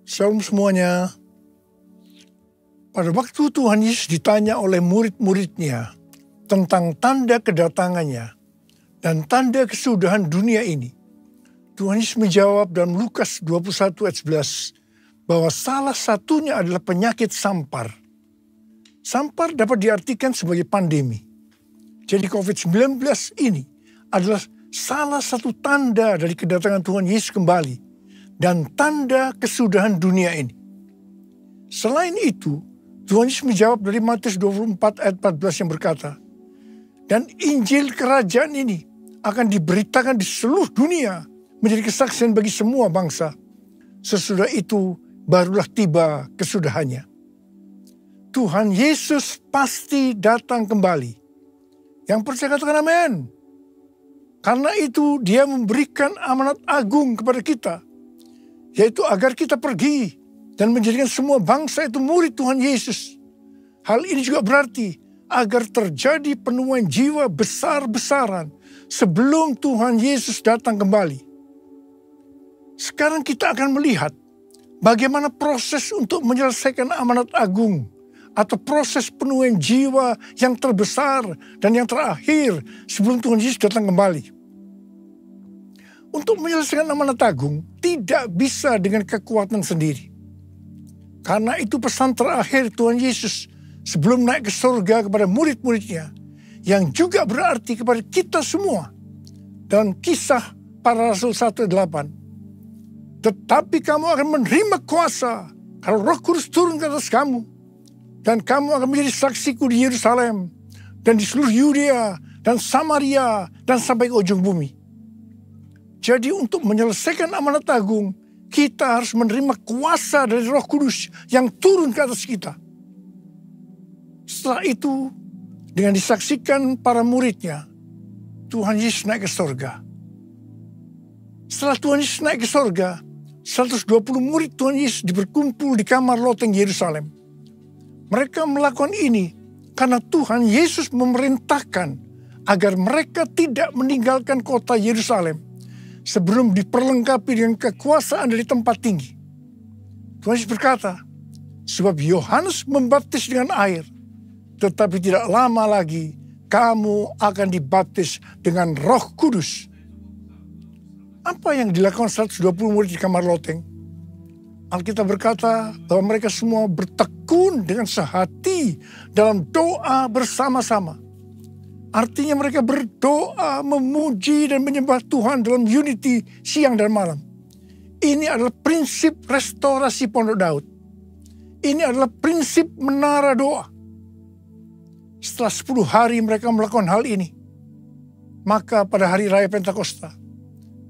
Shalom semuanya. Pada waktu Tuhan Yesus ditanya oleh murid-muridnya tentang tanda kedatangannya dan tanda kesudahan dunia ini, Tuhan Yesus menjawab dalam Lukas 21 ayat 11 bahwa salah satunya adalah penyakit sampar. Sampar dapat diartikan sebagai pandemi. Jadi COVID-19 ini adalah salah satu tanda dari kedatangan Tuhan Yesus kembali dan tanda kesudahan dunia ini. Selain itu, Tuhan Yesus menjawab dari Matius 24 ayat 14 yang berkata, dan Injil kerajaan ini akan diberitakan di seluruh dunia menjadi kesaksian bagi semua bangsa. Sesudah itu barulah tiba kesudahannya. Tuhan Yesus pasti datang kembali. Yang percaya katakan amin. Karena itu dia memberikan amanat agung kepada kita, yaitu agar kita pergi dan menjadikan semua bangsa itu murid Tuhan Yesus. Hal ini juga berarti agar terjadi penemuan jiwa besar-besaran sebelum Tuhan Yesus datang kembali. Sekarang kita akan melihat bagaimana proses untuk menyelesaikan amanat agung atau proses penemuan jiwa yang terbesar dan yang terakhir sebelum Tuhan Yesus datang kembali. Untuk menyelesaikan amanat agung tidak bisa dengan kekuatan sendiri. Karena itu pesan terakhir Tuhan Yesus sebelum naik ke surga kepada murid-muridnya, yang juga berarti kepada kita semua. Dalam Kisah Para Rasul 1:8. Tetapi kamu akan menerima kuasa kalau Roh Kudus turun ke atas kamu. Dan kamu akan menjadi saksiku di Yerusalem dan di seluruh Yudea dan Samaria dan sampai ke ujung bumi. Jadi untuk menyelesaikan amanat agung, kita harus menerima kuasa dari Roh Kudus yang turun ke atas kita. Setelah itu, dengan disaksikan para muridnya, Tuhan Yesus naik ke surga. Setelah Tuhan Yesus naik ke surga, 120 murid Tuhan Yesus berkumpul di kamar loteng Yerusalem. Mereka melakukan ini karena Tuhan Yesus memerintahkan agar mereka tidak meninggalkan kota Yerusalem sebelum diperlengkapi dengan kekuasaan dari tempat tinggi. Tuhan Yesus berkata, sebab Yohanes membaptis dengan air, tetapi tidak lama lagi kamu akan dibaptis dengan Roh Kudus. Apa yang dilakukan 120 murid di kamar loteng? Alkitab berkata bahwa mereka semua bertekun dengan sehati dalam doa bersama-sama. Artinya mereka berdoa, memuji dan menyembah Tuhan dalam unity siang dan malam. Ini adalah prinsip restorasi Pondok Daud. Ini adalah prinsip menara doa. Setelah 10 hari mereka melakukan hal ini, maka pada hari raya Pentakosta,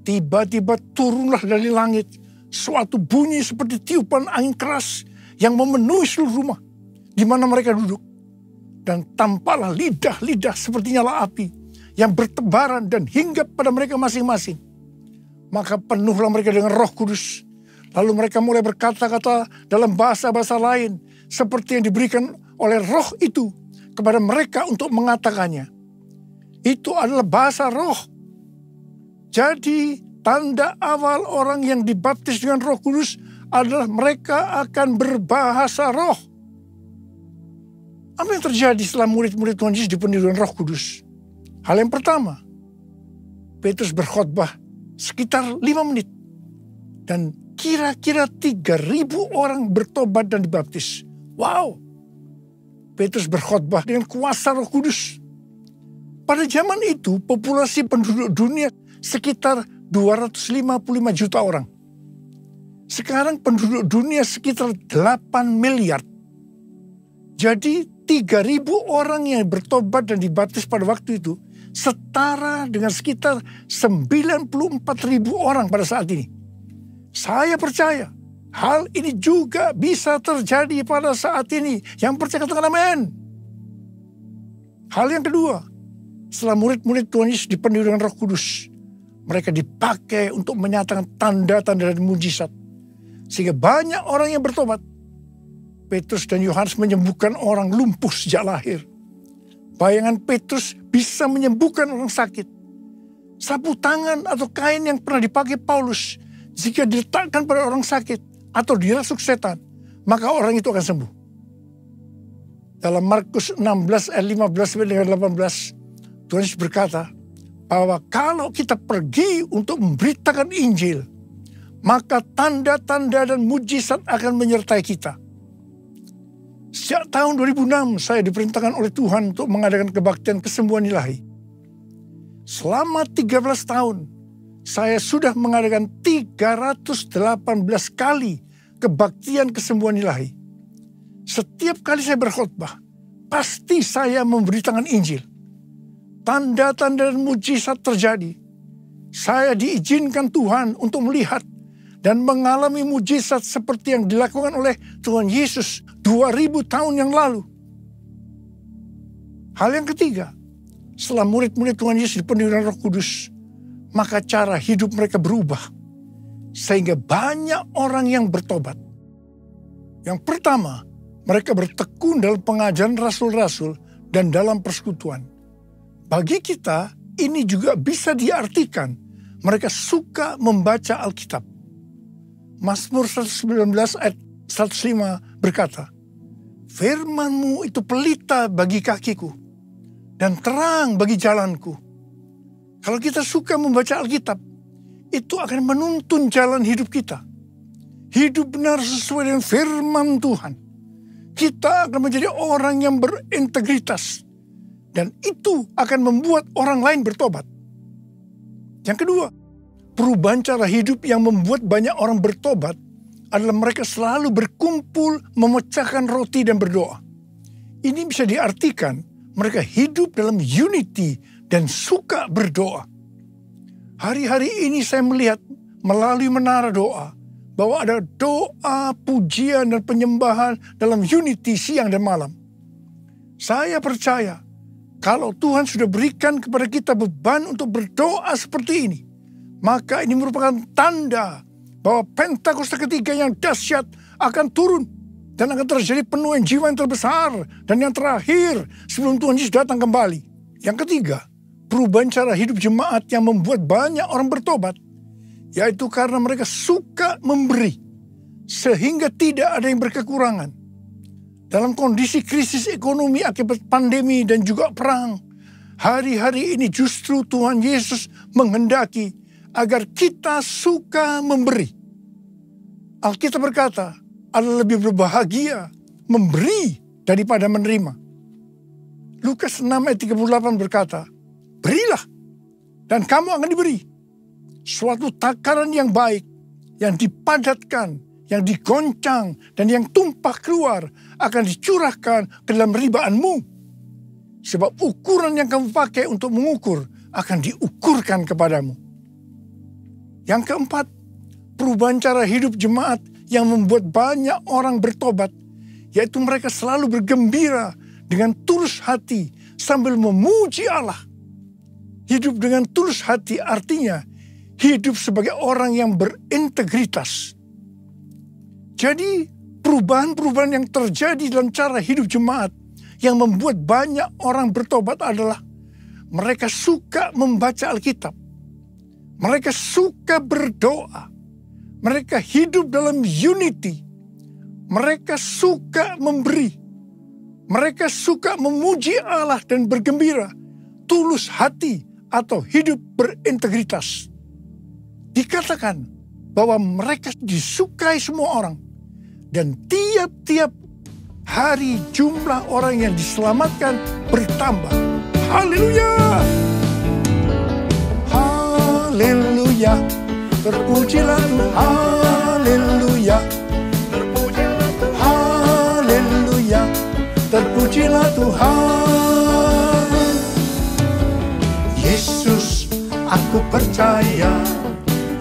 tiba-tiba turunlah dari langit suatu bunyi seperti tiupan angin keras yang memenuhi seluruh rumah di mana mereka duduk. Dan tampaklah lidah-lidah seperti nyala api yang bertebaran dan hinggap pada mereka masing-masing. Maka penuhlah mereka dengan Roh Kudus. Lalu mereka mulai berkata-kata dalam bahasa-bahasa lain seperti yang diberikan oleh Roh itu kepada mereka untuk mengatakannya. Itu adalah bahasa Roh. Jadi tanda awal orang yang dibaptis dengan Roh Kudus adalah mereka akan berbahasa roh. Apa yang terjadi setelah murid-murid Tuhan Yesus dipenuhi dengan Roh Kudus? Hal yang pertama, Petrus berkhotbah sekitar 5 menit. Dan kira-kira 3.000 orang bertobat dan dibaptis. Wow! Petrus berkhotbah dengan kuasa Roh Kudus. Pada zaman itu, populasi penduduk dunia sekitar 255 juta orang. Sekarang penduduk dunia sekitar 8 miliar. Jadi 3.000 orang yang bertobat dan dibaptis pada waktu itu setara dengan sekitar 94.000 orang pada saat ini. Saya percaya hal ini juga bisa terjadi pada saat ini. Yang percaya katakan amin. Hal yang kedua, setelah murid-murid Tuhan Yesus dipenuhi dengan Roh Kudus, mereka dipakai untuk menyatakan tanda-tanda dan mujizat. Sehingga banyak orang yang bertobat. Petrus dan Yohanes menyembuhkan orang lumpuh sejak lahir. Bayangan Petrus bisa menyembuhkan orang sakit. Sapu tangan atau kain yang pernah dipakai Paulus, jika diletakkan pada orang sakit, atau dirasuk setan, maka orang itu akan sembuh. Dalam Markus 16 ayat 15-18, Tuhan Yesus berkata bahwa kalau kita pergi untuk memberitakan Injil, maka tanda-tanda dan mujizat akan menyertai kita. Sejak tahun 2006 saya diperintahkan oleh Tuhan untuk mengadakan kebaktian kesembuhan ilahi. Selama 13 tahun saya sudah mengadakan 318 kali kebaktian kesembuhan ilahi. Setiap kali saya berkhotbah, pasti saya memberitakan Injil. Tanda-tanda dan mujizat terjadi. Saya diizinkan Tuhan untuk melihat dan mengalami mujizat seperti yang dilakukan oleh Tuhan Yesus 2000 tahun yang lalu. Hal yang ketiga, setelah murid-murid Tuhan Yesus dipenuhi dengan Roh Kudus, maka cara hidup mereka berubah. Sehingga banyak orang yang bertobat. Yang pertama, mereka bertekun dalam pengajaran rasul-rasul dan dalam persekutuan. Bagi kita, ini juga bisa diartikan mereka suka membaca Alkitab. Mazmur 119 ayat 105 berkata, "Firman-Mu itu pelita bagi kakiku dan terang bagi jalanku." Kalau kita suka membaca Alkitab, itu akan menuntun jalan hidup kita. Hidup benar sesuai dengan firman Tuhan. Kita akan menjadi orang yang berintegritas. Dan itu akan membuat orang lain bertobat. Yang kedua, perubahan cara hidup yang membuat banyak orang bertobat adalah mereka selalu berkumpul, memecahkan roti dan berdoa. Ini bisa diartikan mereka hidup dalam unity dan suka berdoa. Hari-hari ini saya melihat melalui menara doa bahwa ada doa, pujian, dan penyembahan dalam unity siang dan malam. Saya percaya kalau Tuhan sudah berikan kepada kita beban untuk berdoa seperti ini, maka ini merupakan tanda bahwa Pentakosta ketiga yang dahsyat akan turun dan akan terjadi penuaian jiwa yang terbesar dan yang terakhir sebelum Tuhan Yesus datang kembali. Yang ketiga, perubahan cara hidup jemaat yang membuat banyak orang bertobat, yaitu karena mereka suka memberi, sehingga tidak ada yang berkekurangan. Dalam kondisi krisis ekonomi akibat pandemi dan juga perang, hari-hari ini justru Tuhan Yesus menghendaki agar kita suka memberi. Alkitab berkata, adalah lebih berbahagia memberi daripada menerima. Lukas 6 ayat 38 berkata, "Berilah, dan kamu akan diberi. Suatu takaran yang baik, yang dipadatkan, yang digoncang, dan yang tumpah keluar akan dicurahkan ke dalam ribaanmu. Sebab ukuran yang kamu pakai untuk mengukur akan diukurkan kepadamu." Yang keempat, perubahan cara hidup jemaat yang membuat banyak orang bertobat, yaitu mereka selalu bergembira dengan tulus hati sambil memuji Allah. Hidup dengan tulus hati artinya hidup sebagai orang yang berintegritas. Jadi perubahan-perubahan yang terjadi dalam cara hidup jemaat yang membuat banyak orang bertobat adalah mereka suka membaca Alkitab. Mereka suka berdoa. Mereka hidup dalam unity. Mereka suka memberi. Mereka suka memuji Allah dan bergembira. Tulus hati atau hidup berintegritas. Dikatakan bahwa mereka disukai semua orang. Dan tiap-tiap hari jumlah orang yang diselamatkan bertambah. Haleluya! Haleluya! Terpujilah Tuhan. Haleluya! Terpujilah Tuhan. Haleluya! Terpujilah Tuhan. Yesus, aku percaya.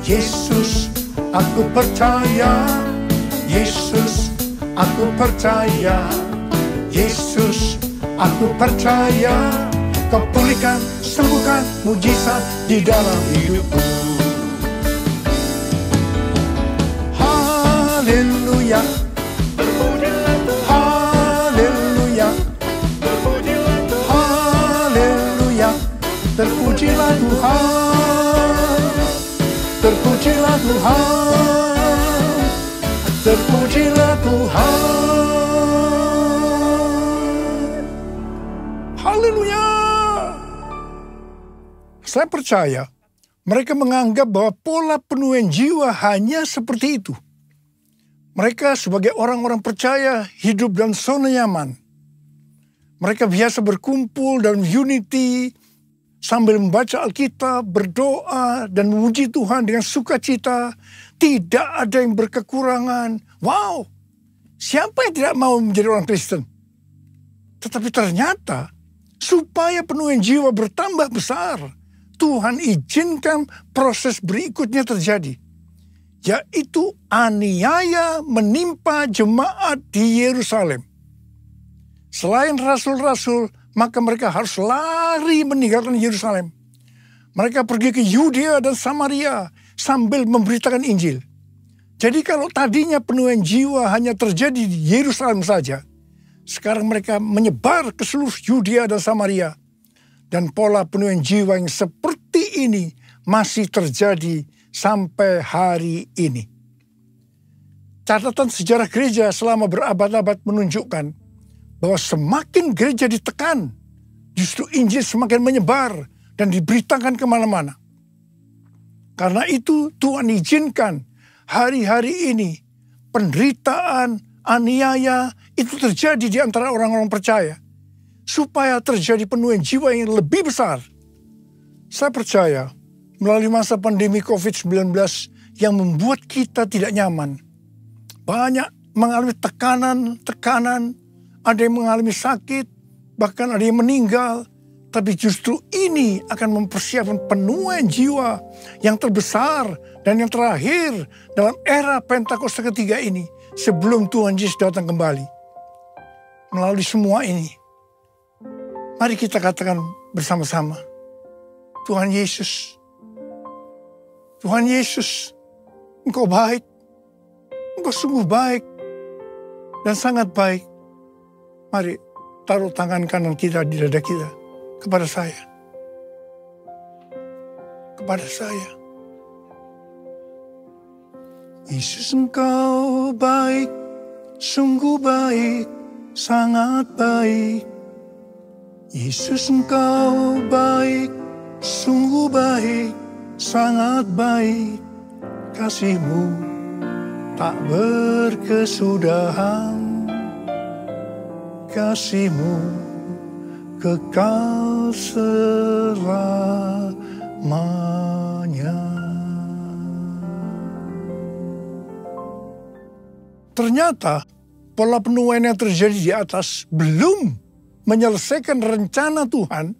Yesus, aku percaya. Yesus, aku percaya. Yesus, aku percaya. Kau pulihkan, sembuhkan, mujizat di dalam hidupku. Haleluya. Terpujilah Tuhan. Haleluya. Terpujilah Tuhan. Haleluya. Terpujilah Tuhan. Terpujilah Tuhan. Terpujilah Tuhan. Haleluya. Saya percaya mereka menganggap bahwa pola penuaian jiwa hanya seperti itu. Mereka sebagai orang-orang percaya hidup dalam zona nyaman. Mereka biasa berkumpul dalam unity sambil membaca Alkitab, berdoa, dan memuji Tuhan dengan sukacita. Tidak ada yang berkekurangan. Wow, siapa yang tidak mau menjadi orang Kristen? Tetapi ternyata supaya penuaian jiwa bertambah besar, Tuhan izinkan proses berikutnya terjadi, yaitu aniaya menimpa jemaat di Yerusalem. Selain rasul-rasul, maka mereka harus lari meninggalkan Yerusalem. Mereka pergi ke Yudea dan Samaria sambil memberitakan Injil. Jadi kalau tadinya penuaian jiwa hanya terjadi di Yerusalem saja, sekarang mereka menyebar ke seluruh Yudea dan Samaria. Dan pola penuaian jiwa yang seperti ini masih terjadi sampai hari ini. Catatan sejarah gereja selama berabad-abad menunjukkan bahwa semakin gereja ditekan, justru Injil semakin menyebar dan diberitakan kemana-mana. Karena itu Tuhan izinkan hari-hari ini penderitaan, aniaya itu terjadi di antara orang-orang percaya. Supaya terjadi penuaian jiwa yang lebih besar. Saya percaya melalui masa pandemi COVID-19 yang membuat kita tidak nyaman. Banyak mengalami tekanan, ada yang mengalami sakit, bahkan ada yang meninggal. Tapi justru ini akan mempersiapkan penuaian jiwa yang terbesar dan yang terakhir dalam era Pentakosta ketiga ini sebelum Tuhan Yesus datang kembali. Melalui semua ini, mari kita katakan bersama-sama, Tuhan Yesus, Engkau baik, Engkau sungguh baik, dan sangat baik. Mari taruh tangan kanan kita di dada kita, kepada saya. Yesus, Engkau baik, sungguh baik, sangat baik. Yesus, Engkau baik, sungguh baik, sangat baik. Kasih-Mu tak berkesudahan, kasih-Mu kekal selamanya. Ternyata pola penuaian yang terjadi di atas belum menyelesaikan rencana Tuhan,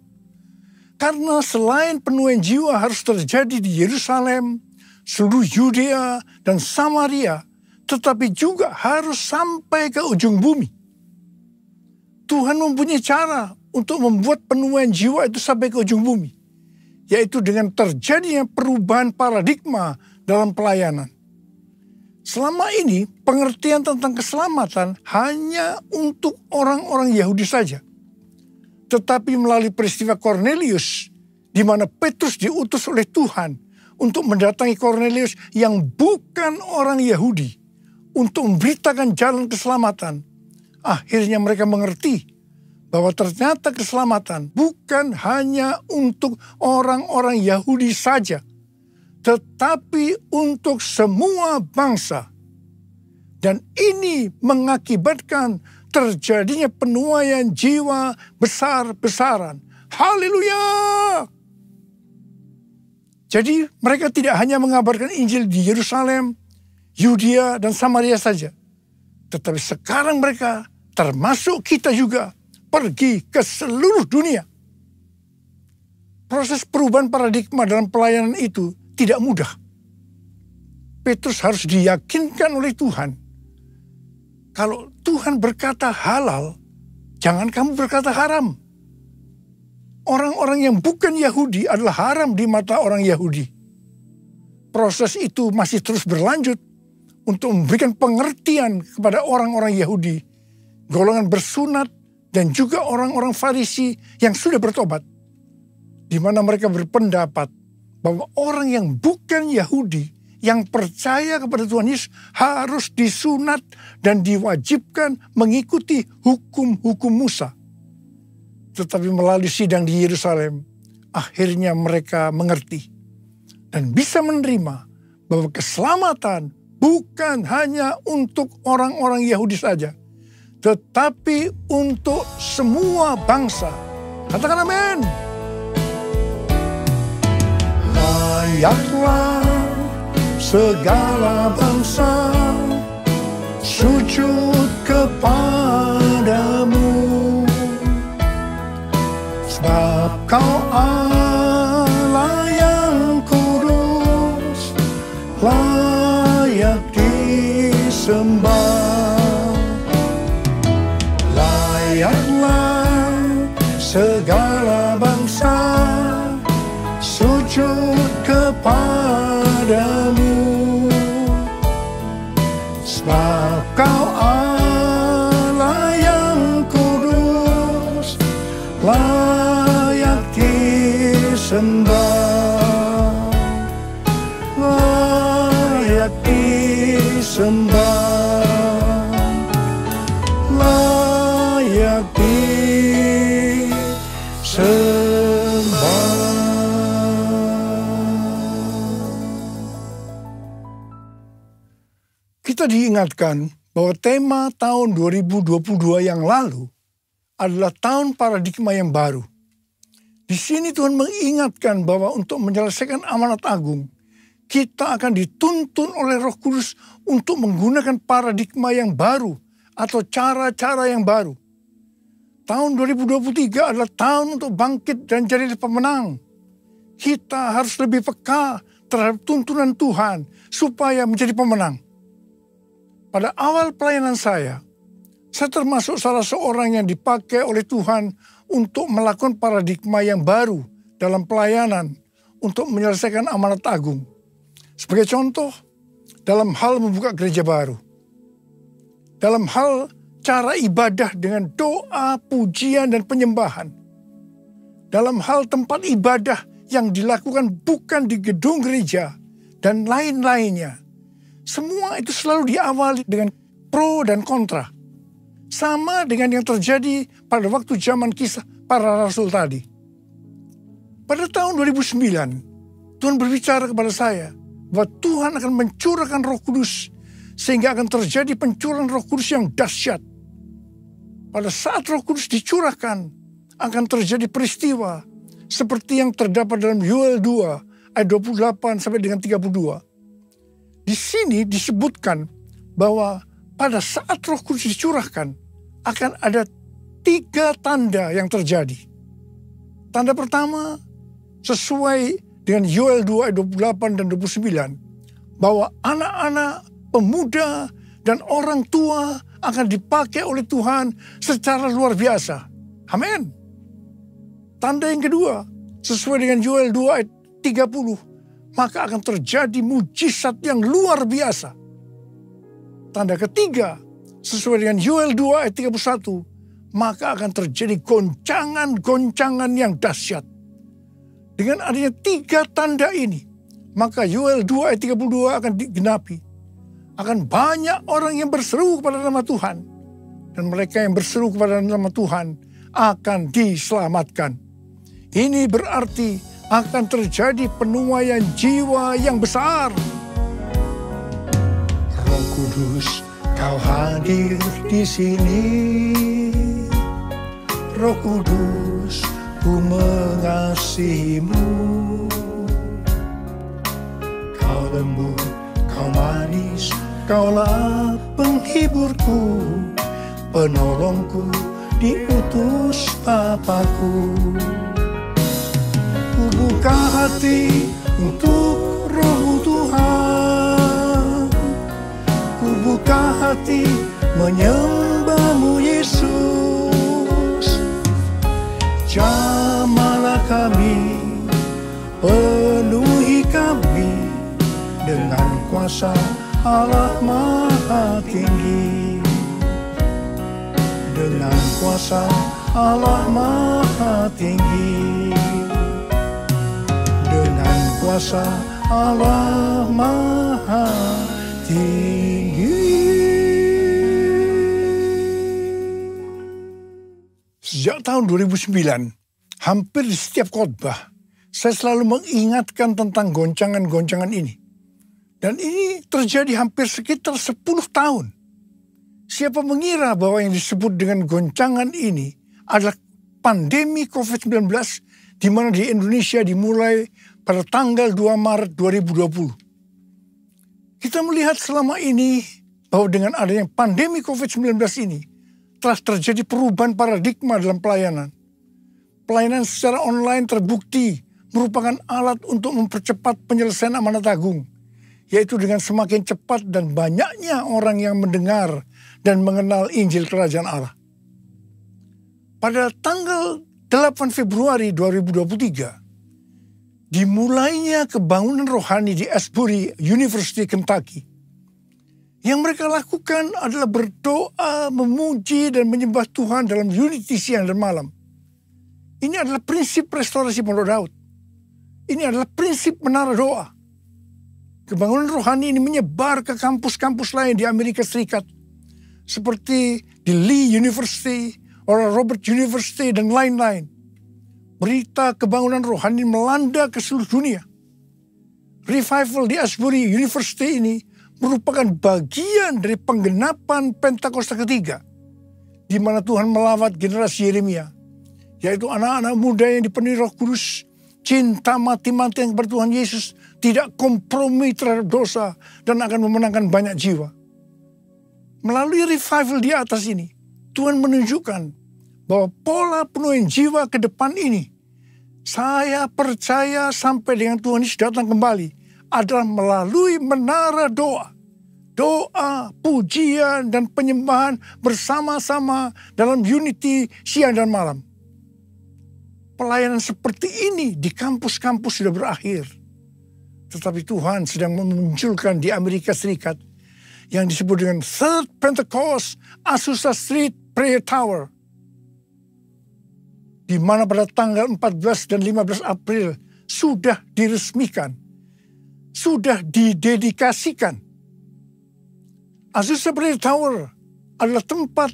karena selain penuaian jiwa harus terjadi di Yerusalem, seluruh Yudea dan Samaria, tetapi juga harus sampai ke ujung bumi. Tuhan mempunyai cara untuk membuat penuaian jiwa itu sampai ke ujung bumi, yaitu dengan terjadinya perubahan paradigma dalam pelayanan. Selama ini pengertian tentang keselamatan hanya untuk orang-orang Yahudi saja. Tetapi melalui peristiwa Kornelius, di mana Petrus diutus oleh Tuhan untuk mendatangi Kornelius yang bukan orang Yahudi, untuk memberitakan jalan keselamatan, akhirnya mereka mengerti bahwa ternyata keselamatan bukan hanya untuk orang-orang Yahudi saja, tetapi untuk semua bangsa. Dan ini mengakibatkan terjadinya penuaian jiwa besar-besaran. Haleluya! Jadi mereka tidak hanya mengabarkan Injil di Yerusalem, Yudea, dan Samaria saja. Tetapi sekarang mereka, termasuk kita juga, pergi ke seluruh dunia. Proses perubahan paradigma dalam pelayanan itu tidak mudah. Petrus harus diyakinkan oleh Tuhan. Kalau Tuhan berkata halal, jangan kamu berkata haram. Orang-orang yang bukan Yahudi adalah haram di mata orang Yahudi. Proses itu masih terus berlanjut untuk memberikan pengertian kepada orang-orang Yahudi, golongan bersunat, dan juga orang-orang Farisi yang sudah bertobat. Di mana mereka berpendapat bahwa orang yang bukan Yahudi yang percaya kepada Tuhan Yesus harus disunat dan diwajibkan mengikuti hukum-hukum Musa. Tetapi melalui sidang di Yerusalem, akhirnya mereka mengerti dan bisa menerima bahwa keselamatan bukan hanya untuk orang-orang Yahudi saja, tetapi untuk semua bangsa. Katakan amin. Layaklah segala bangsa sujud kepadamu, sebab kau Allah yang kudus, layak disembah. Layaklah segala bangsa sujud kepadamu, sebab kau Allah yang kudus, layak disembah, layak disembah, layak disembah. Kita diingatkan bahwa tema tahun 2022 yang lalu adalah tahun paradigma yang baru. Di sini Tuhan mengingatkan bahwa untuk menyelesaikan amanat agung, kita akan dituntun oleh Roh Kudus untuk menggunakan paradigma yang baru atau cara-cara yang baru. Tahun 2023 adalah tahun untuk bangkit dan jadi pemenang. Kita harus lebih peka terhadap tuntunan Tuhan supaya menjadi pemenang. Pada awal pelayanan saya termasuk salah seorang yang dipakai oleh Tuhan untuk melakukan paradigma yang baru dalam pelayanan untuk menyelesaikan amanat agung. Sebagai contoh, dalam hal membuka gereja baru. Dalam hal cara ibadah dengan doa, pujian, dan penyembahan. Dalam hal tempat ibadah yang dilakukan bukan di gedung gereja dan lain-lainnya. Semua itu selalu diawali dengan pro dan kontra. Sama dengan yang terjadi pada waktu zaman kisah para rasul tadi. Pada tahun 2009, Tuhan berbicara kepada saya bahwa Tuhan akan mencurahkan Roh Kudus sehingga akan terjadi pencurahan Roh Kudus yang dahsyat. Pada saat Roh Kudus dicurahkan, akan terjadi peristiwa seperti yang terdapat dalam Yoel 2 ayat 28 sampai dengan 32. Di sini disebutkan bahwa pada saat Roh Kudus dicurahkan akan ada 3 tanda yang terjadi. Tanda pertama sesuai dengan Yoel 2 ayat 28 dan 29 bahwa anak-anak, pemuda, dan orang tua akan dipakai oleh Tuhan secara luar biasa. Amin. Tanda yang kedua sesuai dengan Yoel 2 ayat 30 maka akan terjadi mujizat yang luar biasa. Tanda ketiga, sesuai dengan Yoel 2 ayat 31, maka akan terjadi goncangan-goncangan yang dahsyat. Dengan adanya 3 tanda ini, maka Yoel 2 ayat 32 akan digenapi. Akan banyak orang yang berseru kepada nama Tuhan. Dan mereka yang berseru kepada nama Tuhan akan diselamatkan. Ini berarti akan terjadi penuaian jiwa yang besar. Roh Kudus, kau hadir di sini. Roh Kudus, ku mengasihimu. Kau lembut, kau manis, kaulah penghiburku, penolongku, diutus Bapakku. Ku buka hati untuk Roh Tuhan. Ku buka hati menyembah-Mu Yesus. Jamahlah kami, penuhi kami dengan kuasa Allah Maha Tinggi. Dengan kuasa Allah Maha Tinggi. Dengan kuasa Allah Maha Tinggi. Sejak tahun 2009, hampir di setiap khotbah, saya selalu mengingatkan tentang goncangan-goncangan ini. Dan ini terjadi hampir sekitar 10 tahun. Siapa mengira bahwa yang disebut dengan goncangan ini adalah pandemi COVID-19 di mana di Indonesia dimulai pada tanggal 2 Maret 2020. Kita melihat selama ini bahwa dengan adanya pandemi COVID-19 ini telah terjadi perubahan paradigma dalam pelayanan. Pelayanan secara online terbukti merupakan alat untuk mempercepat penyelesaian amanat agung, yaitu dengan semakin cepat dan banyaknya orang yang mendengar dan mengenal Injil Kerajaan Allah. Pada tanggal 8 Februari 2023, dimulainya kebangunan rohani di Asbury University, Kentucky. Yang mereka lakukan adalah berdoa, memuji, dan menyembah Tuhan dalam unity siang dan malam. Ini adalah prinsip restorasi Pondok Daud. Ini adalah prinsip menara doa. Kebangunan rohani ini menyebar ke kampus-kampus lain di Amerika Serikat, seperti di Lee University, Oral Roberts University, dan lain-lain. Berita kebangunan rohani melanda ke seluruh dunia. Revival di Asbury University ini merupakan bagian dari penggenapan Pentakosta ketiga, di mana Tuhan melawat generasi Yeremia, yaitu anak-anak muda yang dipenuhi Roh Kudus, cinta mati-matian kepada Tuhan Yesus, tidak kompromi terhadap dosa, dan akan memenangkan banyak jiwa. Melalui revival di atas ini, Tuhan menunjukkan bahwa pola penuhin jiwa ke depan ini, saya percaya sampai dengan Tuhan Yesus datang kembali, adalah melalui menara doa. Doa, pujian, dan penyembahan bersama-sama dalam unity siang dan malam. Pelayanan seperti ini di kampus-kampus sudah berakhir. Tetapi Tuhan sedang memunculkan di Amerika Serikat yang disebut dengan Third Pentecost Azusa Street Prayer Tower. Di mana pada tanggal 14 dan 15 April sudah diresmikan, sudah didedikasikan. Azusa Prayer Tower adalah tempat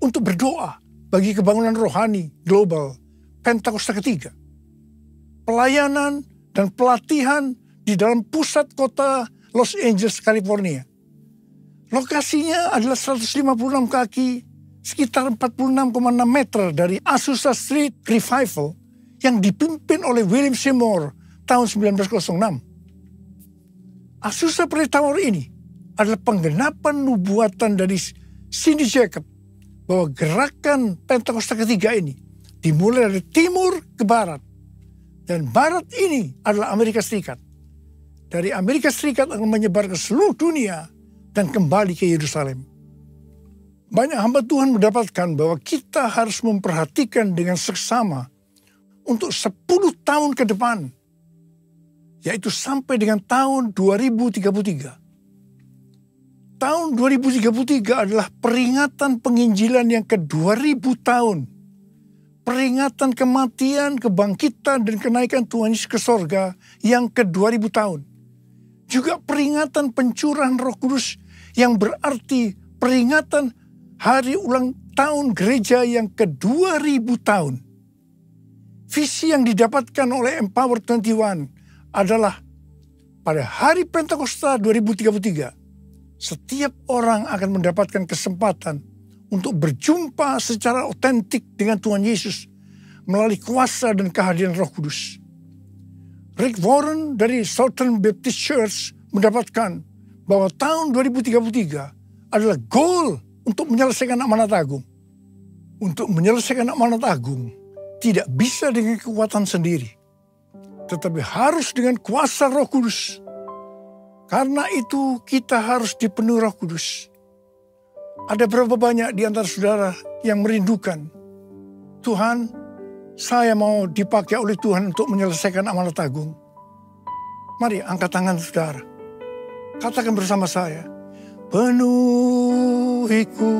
untuk berdoa bagi kebangunan rohani global Pentakosta ketiga. Pelayanan dan pelatihan di dalam pusat kota Los Angeles, California. Lokasinya adalah 156 kaki, sekitar 46,6 meter dari Azusa Street Revival yang dipimpin oleh William Seymour tahun 1906. Azusa Prayer Tower ini adalah penggenapan nubuatan dari Cindy Jacob bahwa gerakan Pentakosta ketiga ini dimulai dari timur ke barat. Dan barat ini adalah Amerika Serikat. Dari Amerika Serikat akan menyebar ke seluruh dunia dan kembali ke Yerusalem. Banyak hamba Tuhan mendapatkan bahwa kita harus memperhatikan dengan seksama untuk 10 tahun ke depan, yaitu sampai dengan tahun 2033. Tahun 2033 adalah peringatan penginjilan yang ke-2000 tahun. Peringatan kematian, kebangkitan, dan kenaikan Tuhan Yesus ke sorga yang ke-2000 tahun. Juga peringatan pencurahan Roh Kudus yang berarti peringatan hari ulang tahun gereja yang ke-2000 tahun. Visi yang didapatkan oleh Empower 21 adalah pada hari Pentakosta 2033, setiap orang akan mendapatkan kesempatan untuk berjumpa secara otentik dengan Tuhan Yesus melalui kuasa dan kehadiran Roh Kudus. Rick Warren dari Southern Baptist Church mendapatkan bahwa tahun 2033 adalah goal untuk menyelesaikan amanat agung. Untuk menyelesaikan amanat agung tidak bisa dengan kekuatan sendiri, tetapi harus dengan kuasa Roh Kudus. Karena itu kita harus dipenuhi Roh Kudus. Ada berapa banyak di antara saudara yang merindukan, Tuhan, saya mau dipakai oleh Tuhan untuk menyelesaikan amanat agung. Mari angkat tangan saudara. Katakan bersama saya, penuhiku,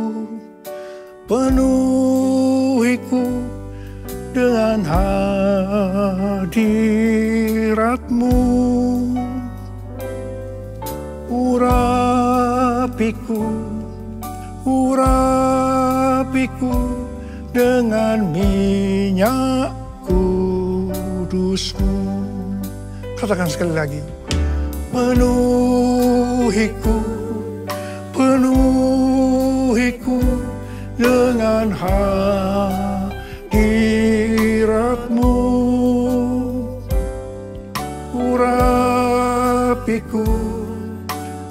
penuhiku dengan hadirat-Mu. urapiku dengan minyak kudus-Mu. Katakan sekali lagi. Penuhiku dengan hadirat-Mu.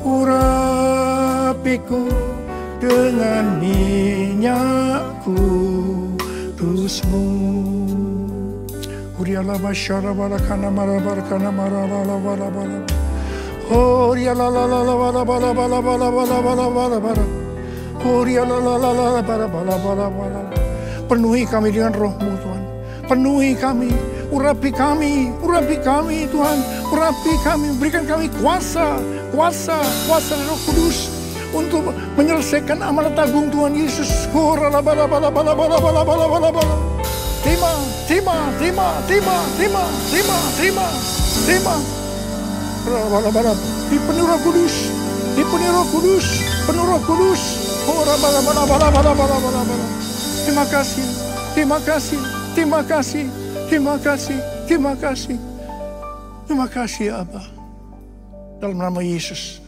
Urapiku dengan minyak kudus-Mu. Uriala basyara barakana marabarakana marabala. Uriala la la la bala bala bala bala bala bala bala bala. Uriala la la la bala bala bala bala. Penuhi kami dengan Roh-Mu Tuhan. Penuhi kami, urapi kami Tuhan. Urapi kami, berikan kami kuasa dari Roh Kudus untuk menyelesaikan amanat agung Tuhan Yesus. Terima. Dipenuhi Roh Kudus. Terima kasih ya Abba. Dalam nama Yesus.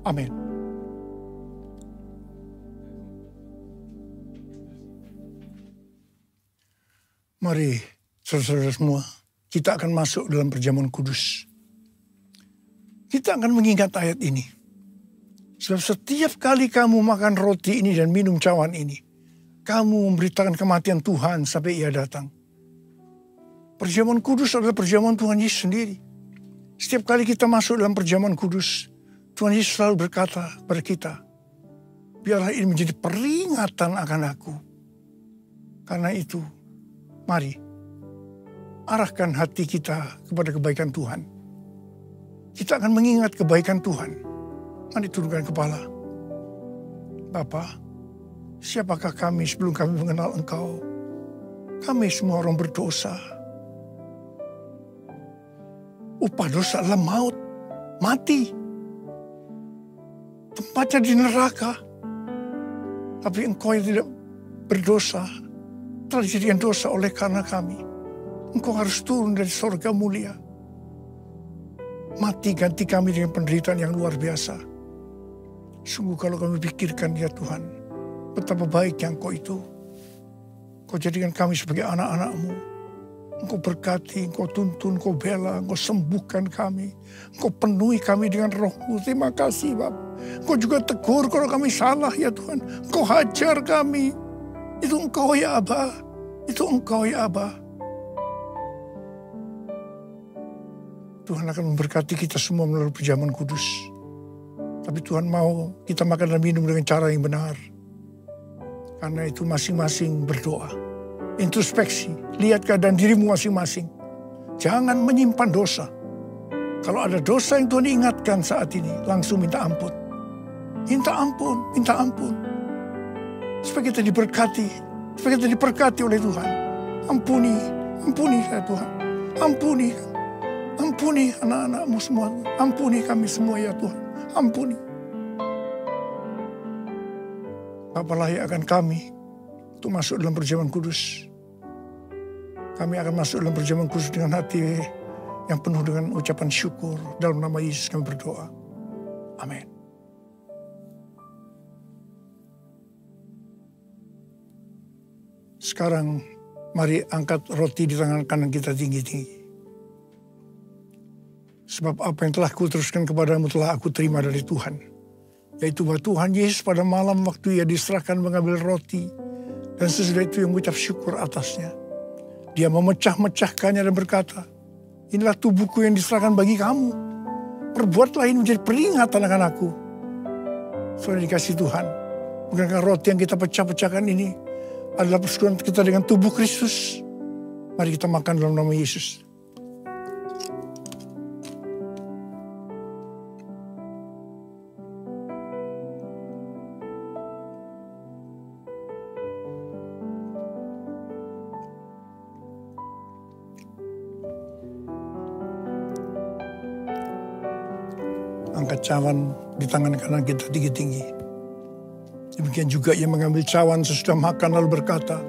Amin. Mari saudara-saudara semua, kita akan masuk dalam perjamuan kudus. Kita akan mengingat ayat ini. Sebab setiap kali kamu makan roti ini dan minum cawan ini, kamu memberitakan kematian Tuhan sampai Ia datang. Perjamuan kudus adalah perjamuan Tuhan Yesus sendiri. Setiap kali kita masuk dalam perjamuan kudus, Tuhan Yesus selalu berkata kepada kita, biarlah ini menjadi peringatan akan aku. Karena itu, mari arahkan hati kita kepada kebaikan Tuhan. Kita akan mengingat kebaikan Tuhan. Mari turunkan kepala. Bapa, siapakah kami sebelum kami mengenal Engkau? Kami semua orang berdosa. Upah dosa adalah maut, mati. Tempatnya di neraka. Tapi Engkau yang tidak berdosa telah dijadikan dosa oleh karena kami. Engkau harus turun dari surga mulia. Mati ganti kami dengan penderitaan yang luar biasa. Sungguh kalau kami pikirkan ya Tuhan, betapa baiknya Engkau itu. Engkau jadikan kami sebagai anak-anak-Mu. Engkau berkati, Engkau tuntun, Engkau bela, Engkau sembuhkan kami. Engkau penuhi kami dengan Roh-Mu. Terima kasih Bapak. Engkau juga tegur kalau kami salah ya Tuhan. Engkau hajar kami. Itu Engkau ya Abba. Itu Engkau ya Abba. Tuhan akan memberkati kita semua melalui perjamuan kudus. Tapi Tuhan mau kita makan dan minum dengan cara yang benar. Karena itu masing-masing berdoa. Introspeksi, lihat keadaan dirimu masing-masing. Jangan menyimpan dosa. Kalau ada dosa yang Tuhan ingatkan saat ini, langsung minta ampun. Minta ampun. Supaya kita diberkati, oleh Tuhan. Ampuni ya Tuhan. Ampuni anak-anak-Mu semua. Ampuni kami semua ya Tuhan. Ampuni. Bapa layakkan kami untuk masuk dalam perjamuan kudus. Kami akan masuk dalam perjamuan kudus dengan hati yang penuh dengan ucapan syukur. Dalam nama Yesus kami berdoa. Amin. Sekarang mari angkat roti di tangan kanan kita tinggi-tinggi. Sebab apa yang telah kuteruskan kepadamu telah aku terima dari Tuhan. Yaitu bahwa Tuhan Yesus pada malam waktu Ia diserahkan mengambil roti. Dan sesudah itu yang mengucap syukur atasnya. Dia memecah-mecahkannya dan berkata, inilah tubuhku yang diserahkan bagi kamu. Perbuatlah ini menjadi peringatan akan aku. Saudara dikasih Tuhan. Bukankah roti yang kita pecah-pecahkan ini adalah persekutuan kita dengan tubuh Kristus? Mari kita makan dalam nama Yesus. angkat cawan di tangan kanan kita tinggi-tinggi. Demikian juga ia mengambil cawan sesudah makan lalu berkata,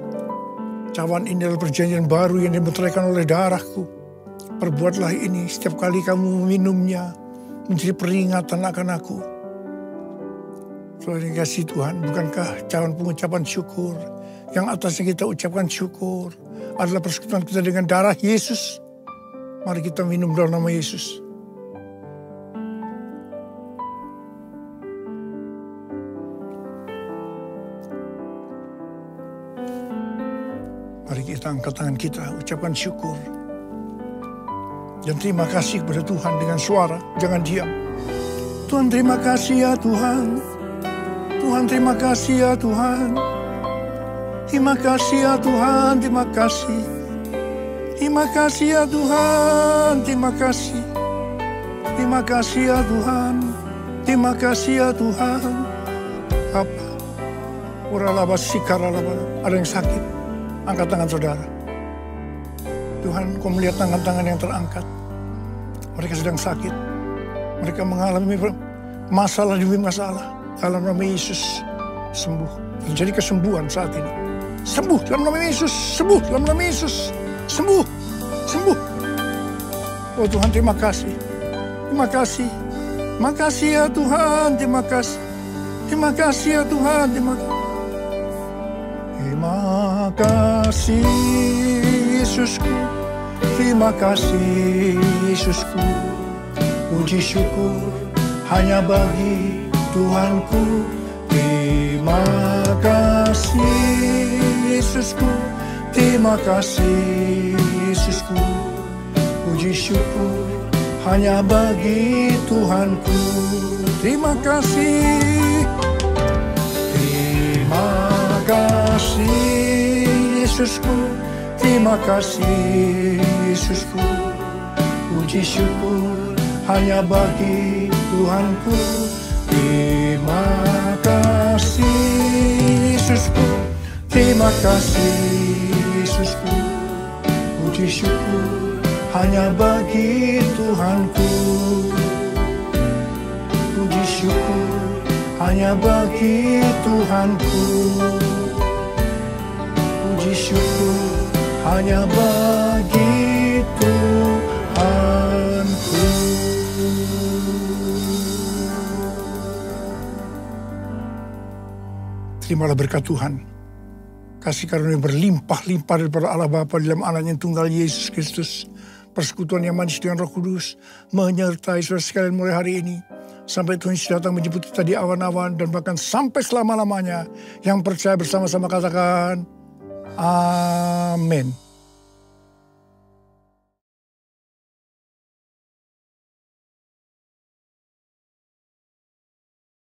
cawan ini adalah perjanjian baru yang dimeteraikan oleh darahku. Perbuatlah ini setiap kali kamu meminumnya, menjadi peringatan akan aku. Saudara yang kasih Tuhan, bukankah cawan pengucapan syukur yang atasnya kita ucapkan syukur adalah persekutuan kita dengan darah Yesus? Mari kita minum dalam nama Yesus. Mari kita angkat tangan kita, ucapkan syukur. Dan terima kasih kepada Tuhan dengan suara, jangan diam. Tuhan terima kasih ya Tuhan. Tuhan terima kasih ya Tuhan. Terima kasih ya Tuhan, terima kasih. Terima kasih ya Tuhan, terima kasih. Terima kasih ya Tuhan. Terima kasih ya Tuhan. Apa? Uralaba sikaralaba. Ada yang sakit? Angkat tangan saudara. Tuhan, Kau melihat tangan-tangan yang terangkat. Mereka sedang sakit. Mereka mengalami masalah demi masalah. Dalam nama Yesus, sembuh. Terjadi kesembuhan saat ini. Sembuh dalam nama Yesus. Sembuh dalam nama Yesus. Sembuh. Sembuh. Oh Tuhan, terima kasih. Terima kasih. Terima kasih ya Tuhan. Terima kasih. Terima kasih ya Tuhan. Terima kasih. Terima kasih Yesusku. Terima kasih Yesusku. Puji syukur hanya bagi Tuhanku. Terima kasih Yesusku. Terima kasih Yesusku. Puji syukur hanya bagi Tuhanku. Terima kasih. Terima kasih Yesusku. Terima kasih Yesusku. Puji syukur hanya bagi Tuhanku. Terima kasih Yesusku. Terima kasih Yesusku. Puji syukur hanya bagi Tuhanku. Puji syukur hanya bagi Tuhanku. Puji syukur hanya bagi Tuhanku. Terimalah berkat Tuhan. Kasih karunia berlimpah-limpah daripada Allah Bapa dalam anaknya yang tunggal Yesus Kristus. Persekutuan yang manis dengan Roh Kudus menyertai saudara sekalian mulai hari ini. Sampai Tuhan Yesus datang menjemput kita di awan-awan dan bahkan sampai selama-lamanya. Yang percaya bersama-sama katakan, Amin.